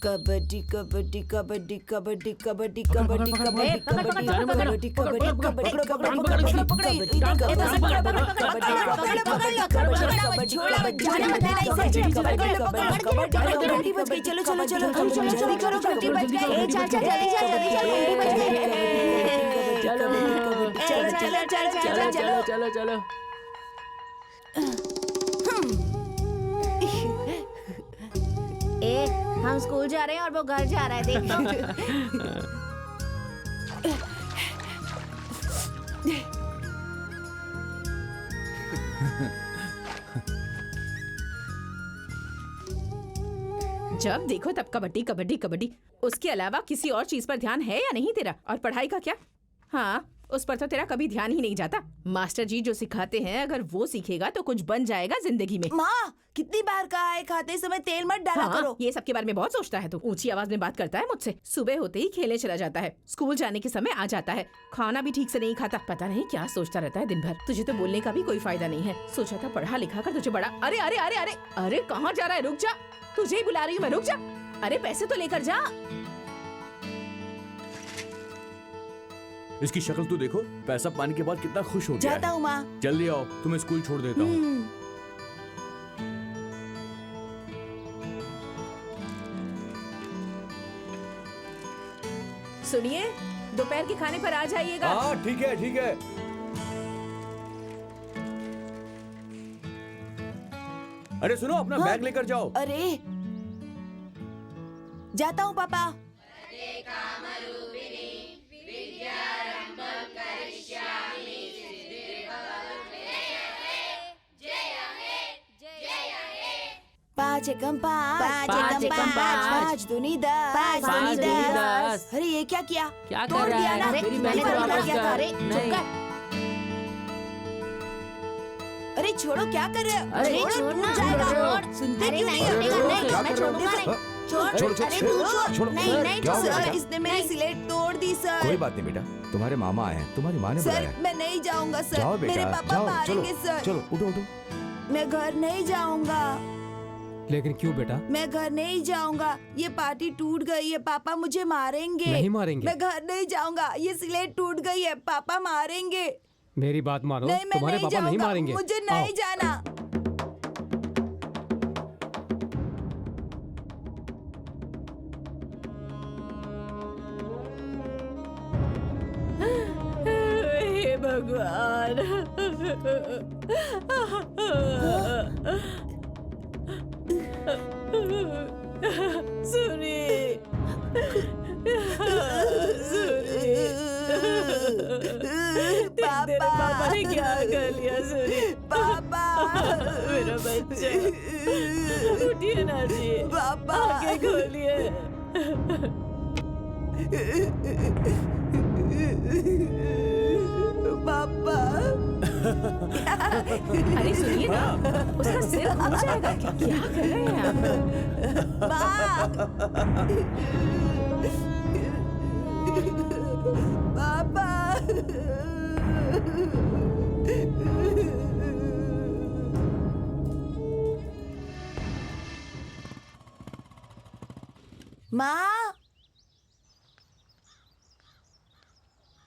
कबड्डी कबड्डी कबड्डी कबड्डी कबड्डी कबड्डी कबड्डी कबड्डी कबड्डी चलो चलो चलो जल्दी करो घंटी बज गई चलो चलो चलो। हम स्कूल जा रहे हैं और वो घर जा रहा है, देख जब देखो तब कबड्डी कबड्डी कबड्डी। उसके अलावा किसी और चीज पर ध्यान है या नहीं तेरा? और पढ़ाई का क्या? हाँ, उस पर तो तेरा कभी ध्यान ही नहीं जाता। मास्टर जी जो सिखाते हैं अगर वो सीखेगा तो कुछ बन जाएगा जिंदगी में। माँ, कितनी बार कहा है खाते समय तेल मत डाला करो। ये सब के बारे में बहुत सोचता है तू। ऊंची आवाज में बात करता है मुझसे। सुबह होते ही खेलने चला जाता है, स्कूल जाने के समय आ जाता है, खाना भी ठीक से नहीं खाता। पता नहीं क्या सोचता रहता है दिन भर। तुझे तो बोलने का भी कोई फायदा नहीं है। सोचा था पढ़ा लिखा कर तुझे बड़ा। अरे अरे अरे अरे अरे कहाँ जा रहा है? रुक जा, तुझे ही बुला रही हूँ मैं, रुक जा। अरे पैसे तो लेकर जा। इसकी शक्ल तो देखो, पैसा पाने के बाद कितना खुश हो गया जाता हूँ माँ। जल्दी आओ, तुम्हें स्कूल छोड़ देता हूँ। सुनिए, दोपहर के खाने पर आ जाइएगा। हाँ ठीक है ठीक है। अरे सुनो, अपना बैग लेकर जाओ। अरे जाता हूँ पापा। पाँच एकम पाँच, पाँच एकम पाँच, पाँच दूनी दस, पाँच दूनी दस। अरे ये क्या किया? क्या तोड़ कर रहा दिया है? ना? मेरी मैंने बहन को तोड़ वापस दिया था। कर। अरे नहीं। चुप कर। अरे छोड़ो, क्या कर रहे हो? अरे छोड़ो, छोड़ टूट ना, जाएगा। छोड़। सुनते अरे क्यों नहीं नहीं हो? टूटेगा, नहीं, छोड़, मैं छोड़, छोड़ूंगा देखो। नहीं। छोड़, छोड़, छोड़, अरे छोड़, छोड़। नहीं नहीं क्या हो सर, गया? इसने मेरी स्लेट तोड़ दी सर। कोई बात नहीं बेटा, तुम्हारे मामा आए हैं, तुम्हारी माँ ने बुलाया सर है। मैं नहीं जाऊंगा सर। जाओ बेटा, मेरे पापा जाओ, चलो, मारेंगे सर। चलो उठो उठो। मैं घर नहीं जाऊंगा। लेकिन क्यों बेटा? मैं घर नहीं जाऊंगा। ये पार्टी टूट गई है, पापा मुझे मारेंगे। नहीं मारेंगे। मैं घर नहीं जाऊंगा। ये स्लेट टूट गई है, पापा मारेंगे। मेरी बात मानो, नहीं मैं तुम्हारे नहीं पापा नहीं जाऊंगा। मारेंगे। मुझे आओ। नहीं जाना। हे भगवान। सुनिए, तेरे पापा ने क्या कर लिया? सुनिए पापा, मेरा बच्चा, उठिए ना जी, पापा, आंखें खोलिए। पापा। अरे सुनिए ना, उसका सिर हो जाएगा। क्या कर रहे हैं आप? पापा। माँ।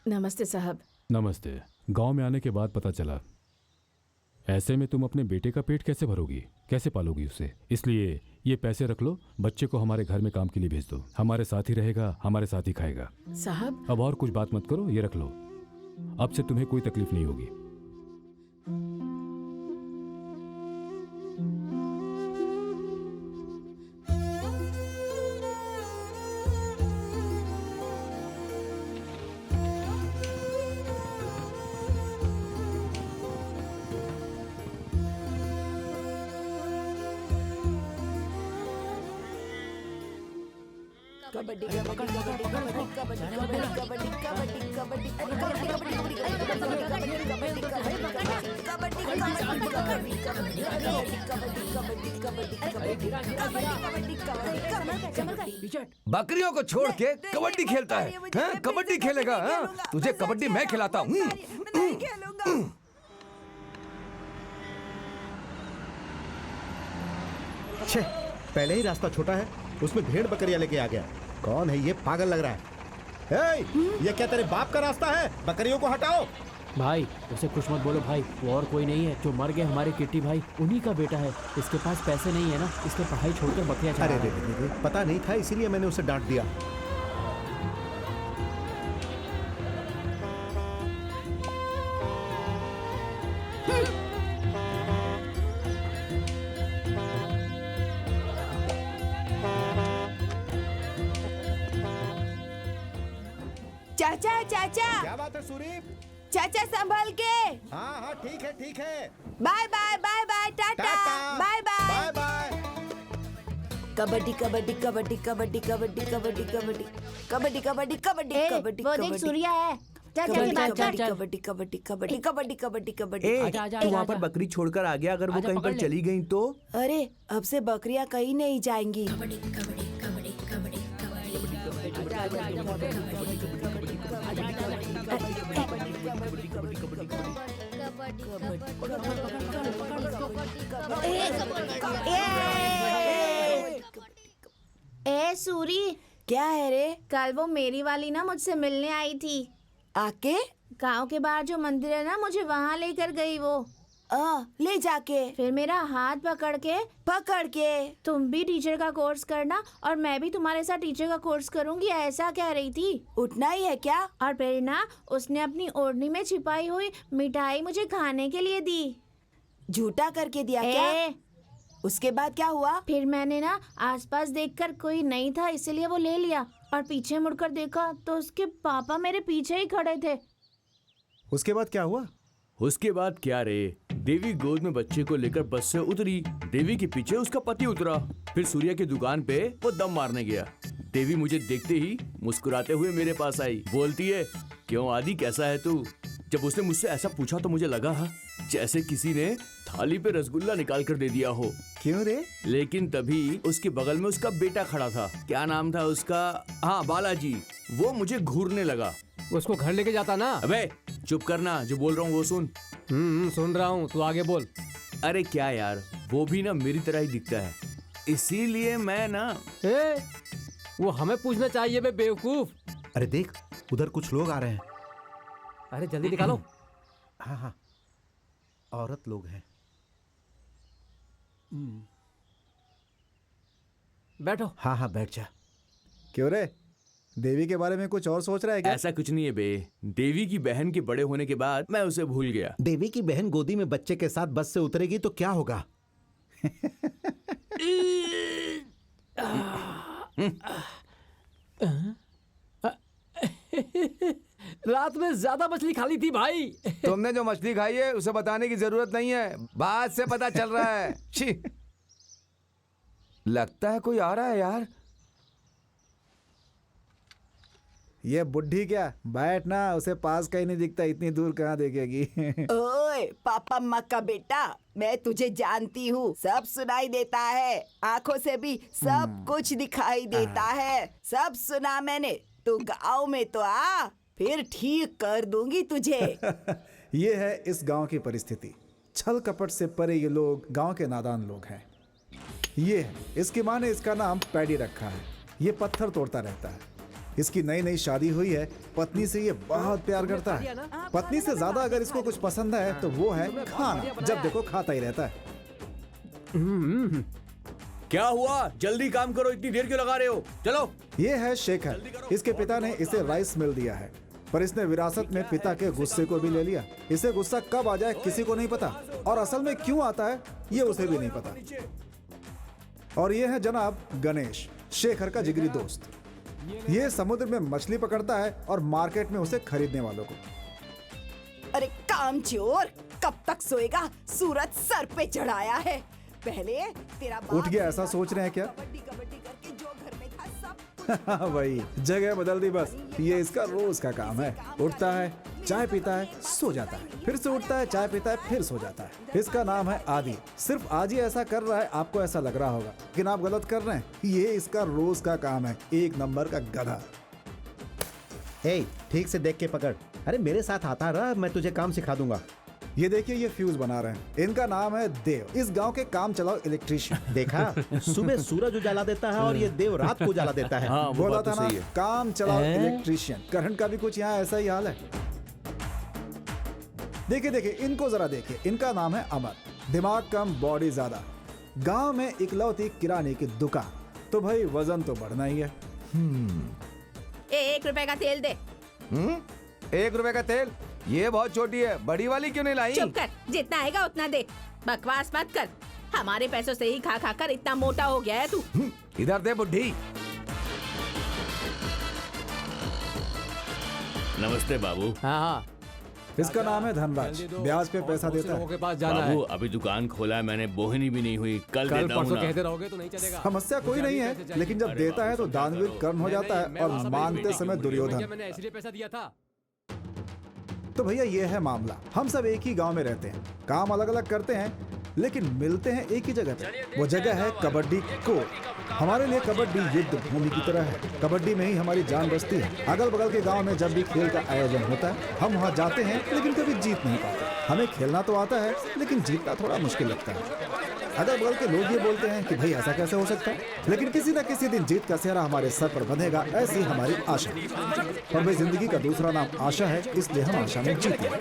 नमस्ते साहब। नमस्ते। गांव में आने के बाद पता चला, ऐसे में तुम अपने बेटे का पेट कैसे भरोगी, कैसे पालोगी उसे? इसलिए ये पैसे रख लो, बच्चे को हमारे घर में काम के लिए भेज दो। हमारे साथ ही रहेगा, हमारे साथ ही खाएगा। साहब अब और कुछ बात मत करो, ये रख लो। अब से तुम्हें कोई तकलीफ नहीं होगी। कबड्डी कबड्डी कबड्डी कबड्डी कबड्डी कबड्डी कबड्डी कबड्डी बकरियों को छोड़ के कबड्डी खेलता है, हैं? कबड्डी खेलेगा? हाँ? तुझे कबड्डी मैं खिलाता हूँ। नहीं खेलूंगा। छे, पहले ही रास्ता छोटा है, उसमें भेड़ बकरियां लेके आ गया। कौन है ये? पागल लग रहा है। ये क्या तेरे बाप का रास्ता है? बकरियों को हटाओ। भाई उसे कुछ मत बोलो भाई, वो और कोई नहीं है, जो मर गए हमारे किट्टी भाई उन्हीं का बेटा है। इसके पास पैसे नहीं है ना, इसके पढ़ाई छोड़कर बकरियां चरा अरे रहा है। रे, पता नहीं था इसीलिए मैंने उसे डांट दिया। चाचा चाचा क्या बात है सूरी? चाचा संभल के। हाँ हाँ ठीक है ठीक है। बाय बाय बाय बाय टाटा टाटा। Bye bye. Bye bye. Kabaddi kabaddi kabaddi kabaddi kabaddi kabaddi kabaddi kabaddi kabaddi kabaddi ए, कबड्डी वो देख सूर्या है। जा जाके बात कर। कबड्डी कबड्डी कबड्डी कबड्डी कबड्डी कबड्डी। ए, आजा, आजा, तू आजा, वहाँ पर आजा। बकरी छोड़कर आ गया, अगर वो आजा, कहीं पकड़ पर ले। चली गई तो? अरे अब से बकरियां कहीं नहीं जाएंगी। ए सूरी, क्या है रे? कल वो मेरी वाली ना मुझसे मिलने आई थी। आके गांव के बाहर जो मंदिर है ना, मुझे वहाँ लेकर गई वो। ले जाके फिर मेरा हाथ पकड़ के तुम भी टीचर का कोर्स करना और मैं भी तुम्हारे साथ टीचर का कोर्स करूंगी, ऐसा कह रही थी। उठना ही है क्या? और फिर ना उसने अपनी ओढ़नी में छिपाई हुई मिठाई मुझे खाने के लिए दी। झूठा करके दिया क्या? ए, उसके बाद क्या हुआ? फिर मैंने ना आसपास देखकर कोई नहीं था इसलिए वो ले लिया, और पीछे मुड़कर देखा तो उसके पापा मेरे पीछे ही खड़े थे। उसके बाद क्या हुआ? उसके बाद क्या रे, देवी गोद में बच्चे को लेकर बस से उतरी। देवी के पीछे उसका पति उतरा। फिर सूर्या की दुकान पे वो दम मारने गया। देवी मुझे देखते ही मुस्कुराते हुए मेरे पास आई, बोलती है, क्यों आदि कैसा है तू? जब उसने मुझसे ऐसा पूछा तो मुझे लगा जैसे किसी ने थाली पे रसगुल्ला निकाल कर दे दिया हो। क्यों रे? लेकिन तभी उसके बगल में उसका बेटा खड़ा था। क्या नाम था उसका? हाँ, बालाजी। वो मुझे घूरने लगा। उसको घर लेके जाता ना। अबे चुप करना, जो बोल रहा हूँ वो सुन। सुन रहा हूँ, तू आगे बोल। अरे क्या यार, वो भी ना मेरी तरह ही दिखता है, इसीलिए मैं ना। ए, वो हमें पूछना चाहिए बे बेवकूफ। अरे देख, उधर कुछ लोग आ रहे हैं। अरे जल्दी निकालो। हाँ हाँ, औरत लोग हैं। बैठो। हाँ हाँ बैठ जा। क्यों रे, देवी के बारे में कुछ और सोच रहा है क्या? ऐसा कुछ नहीं है बे, देवी की बहन के बड़े होने के बाद मैं उसे भूल गया। देवी की बहन गोदी में बच्चे के साथ बस से उतरेगी तो क्या होगा? रात में ज्यादा मछली खा ली थी भाई। तुमने जो मछली खाई है उसे बताने की जरूरत नहीं है, बात से पता चल रहा है। छी, लगता है कोई आ रहा है यार। ये बुढ़ी क्या, बैठ ना, उसे पास कहीं नहीं दिखता, इतनी दूर कहाँ देखेगी? ओए पापा अम्मा का बेटा, मैं तुझे जानती हूँ, सब सुनाई देता है, आंखों से भी सब कुछ दिखाई देता है, सब सुना मैंने। तू गाँव में तो आ, फिर ठीक कर दूंगी तुझे। ये है इस गांव की परिस्थिति। छल कपट से परे ये लोग गांव के नादान लोग हैं। ये है, इसकी माँ ने इसका नाम पैडी रखा है। ये पत्थर तोड़ता रहता है। इसकी नई नई शादी हुई है, पत्नी से ये बहुत प्यार करता है। पत्नी से ज्यादा अगर इसको कुछ पसंद है तो वो है खाना, जब देखो खाता ही रहता है। क्या हुआ, जल्दी काम करो, इतनी देर क्यों लगा रहे हो? चलो। ये है शेखर, इसके पिता ने इसे राइस मिल दिया है, पर इसने विरासत में पिता के गुस्से को भी ले लिया। इसे गुस्सा कब आ जाए किसी को नहीं पता, और असल में क्यों आता है ये उसे भी नहीं पता। और ये है जनाब गणेश, शेखर का जिगरी दोस्त। ये समुद्र में मछली पकड़ता है और मार्केट में उसे खरीदने वालों को। अरे कामचोर, कब तक सोएगा? सूरज सर पे चढ़ाया है। पहले तेरा बाप उठ गया, ऐसा सोच रहे हैं क्या? कबड्डी कबड्डी करके जो घर में था सब वही जगह बदल दी बस। ये इसका रोज का काम है। उठता है, चाय पीता है, सो जाता है, फिर से उठता है, चाय पीता है, फिर सो जाता है। इसका नाम है आदि। सिर्फ आज ही ऐसा कर रहा है, आपको ऐसा लग रहा होगा, लेकिन आप गलत कर रहे हैं। ये इसका रोज का काम है, एक नंबर का गधा। हे, ठीक से देख के पकड़। अरे मेरे साथ आता रहा, मैं तुझे काम सिखा दूंगा। ये देखिए ये फ्यूज बना रहे हैं। इनका नाम है देव, इस गांव के काम चलाओ इलेक्ट्रीशियन। देखा, सुबह सूरज उजाला देता है और ये देव रात को उजाला देता है। हाँ, वो बोला बात था तो ना, सही है। काम चलाओ इलेक्ट्रीशियन। करंट का भी कुछ यहाँ ऐसा ही हाल है। देखिए देखिए इनको जरा देखिए, इनका नाम है अमर, दिमाग कम बॉडी ज्यादा, गांव में इकलौती किराने की दुकान, तो भाई वजन तो बढ़ना ही है। 1 रुपए का तेल दे। 1 रुपए का तेल? ये बहुत छोटी है, बड़ी वाली क्यों नहीं लाई? चुप कर, जितना आएगा उतना दे, बकवास मत कर। हमारे पैसों से ही खा खा कर इतना मोटा हो गया है तू। इधर दे बुढ़ी। नमस्ते बाबू। हाँ हाँ, इसका नाम है धनराज, जल्दी दो। ब्याज पे पैसा और देता लोगों है। के पास जाना बाबू है। अभी दुकान खोला है मैंने, बोहनी भी नहीं हुई, कल कल देता हूँ परसों ना। कहते रहोगे तो नहीं चलेगा। समस्या कोई नहीं है, लेकिन जब देता है तो दानवीर कर्ण हो जाता है और मांगते समय दुर्योधन। मैंने इसलिए पैसा दिया था। तो भैया ये है मामला। हम सब एक ही गांव में रहते हैं, काम अलग अलग करते हैं, लेकिन मिलते हैं एक ही जगह पे। वो जगह है कबड्डी कोर्ट। हमारे लिए कबड्डी युद्ध भूमि की तरह है। कबड्डी में ही हमारी जान बसती है। अगल बगल के गांव में जब भी खेल का आयोजन होता है, हम वहां जाते हैं, लेकिन कभी जीत नहीं पाते। हमें खेलना तो आता है, लेकिन जीतना थोड़ा मुश्किल लगता है। अगल बगल के लोग ये बोलते हैं कि भाई ऐसा कैसे हो सकता है, लेकिन किसी न किसी दिन जीत का सेहरा हमारे सर पर बंधेगा, ऐसी हमारी आशा। और भाई जिंदगी का दूसरा नाम आशा है, इसलिए हम आशा में जीते हैं।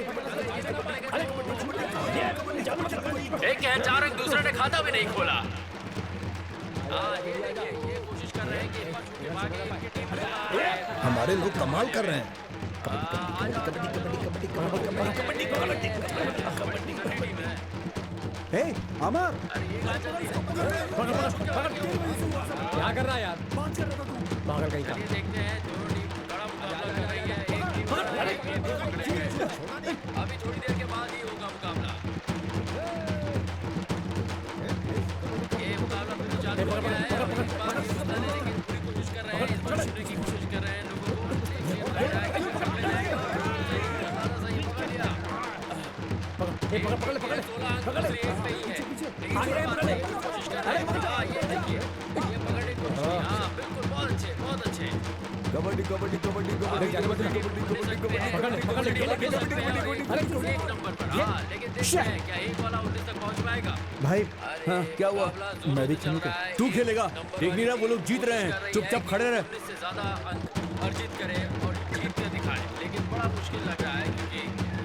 एक है अचानक दूसरे ने खाता भी नहीं खोला। ये कोशिश कर रहे हैं कि हमारे लोग कमाल कर रहे हैं। हे अमर, क्या कर रहा है यार? पागल कहीं का। देखते हैं दोनों टीम बड़ा मुकाबला कर रही है। एक टीम अभी थोड़ी देर के बाद ही होगा मुकाबला। ये मुकाबला पूरी चालू हो गया है। इस बार पता नहीं, लेकिन पूरी कोशिश कर रहे हैं, इस बार छूने की कोशिश कर रहे हैं लोगों को। देखिए, पकड़ जाएगा, पकड़ जाएगा। सही पकड़ लिया। 16 अंक दूसरी एक पे ही है। लेकिन कोई बात नहीं, कोशिश कर रहे हैं। हाँ, ये देखिए, ये पकड़ने की कोशिश की। हाँ, बिल्कुल, बहुत अच्छे, बहुत अच्छे। कबड्डी कबड्डी कबड्डी कबड्डी एक नंबर पर। हाँ, लेकिन देखते हैं क्या एक वाला उन्नीस तक पहुंच पाएगा। भाई हाँ, क्या हुआ? मैं भी खेलूं क्या? तू खेलेगा? देख नहीं रहा वो लोग जीत रहे हैं, चुपचाप खड़े रहे। 19 से ज्यादा अंक अर्जित करे और जीत कर दिखाए, लेकिन बड़ा मुश्किल लग रहा है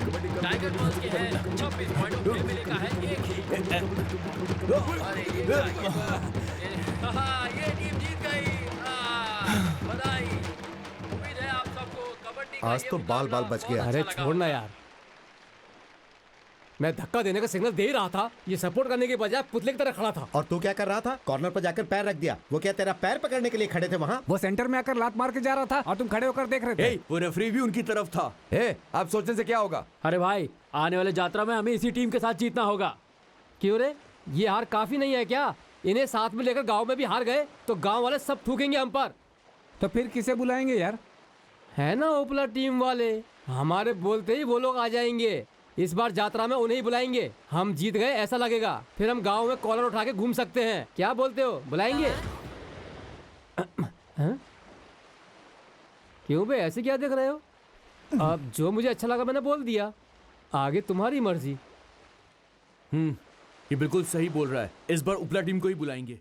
क्योंकि टाइगर बॉल्स की है 26 पॉइंट, मिले का है 1 ही। अरे ये क्या किया? हाँ, ये टीम जीत गई। बधाई। उम्मीद है आप सबको कबड्डी का आज ये तो बाल बाल मुकाबला बच गया। बहुत अरे अच्छा लगा छोड़ना होगा। यार, मैं धक्का देने का सिग्नल दे ही रहा था, ये सपोर्ट करने के बजाय पुतले की तरह खड़ा था। और तू क्या कर रहा था? कॉर्नर पर जाकर पैर रख दिया। वो क्या तेरा पैर पकड़ने के लिए खड़े थे वहाँ? वो सेंटर में आकर लात मार के जा रहा था और तुम खड़े होकर देख रहे थे। ए, वो रेफरी भी उनकी तरफ था। आप सोचने से क्या होगा? अरे भाई, आने वाले यात्रा में हमें इसी टीम के साथ जीतना होगा। क्यों रे, ये हार काफी नहीं है क्या? इन्हें साथ में लेकर गांव में भी हार गए तो गांव वाले सब थूकेंगे हम पर। तो फिर किसे बुलाएंगे यार? है ना ओपला टीम वाले, हमारे बोलते ही वो लोग आ जाएंगे। इस बार यात्रा में उन्हें ही बुलाएंगे। हम जीत गए ऐसा लगेगा, फिर हम गांव में कॉलर उठा के घूम सकते हैं। क्या बोलते हो, बुलाएंगे? हाँ? क्यों बे, ऐसे क्या देख रहे हो? अब जो मुझे अच्छा लगा मैंने बोल दिया, आगे तुम्हारी मर्जी। ये बिल्कुल सही बोल रहा है, इस बार उपला टीम को ही बुलाएंगे।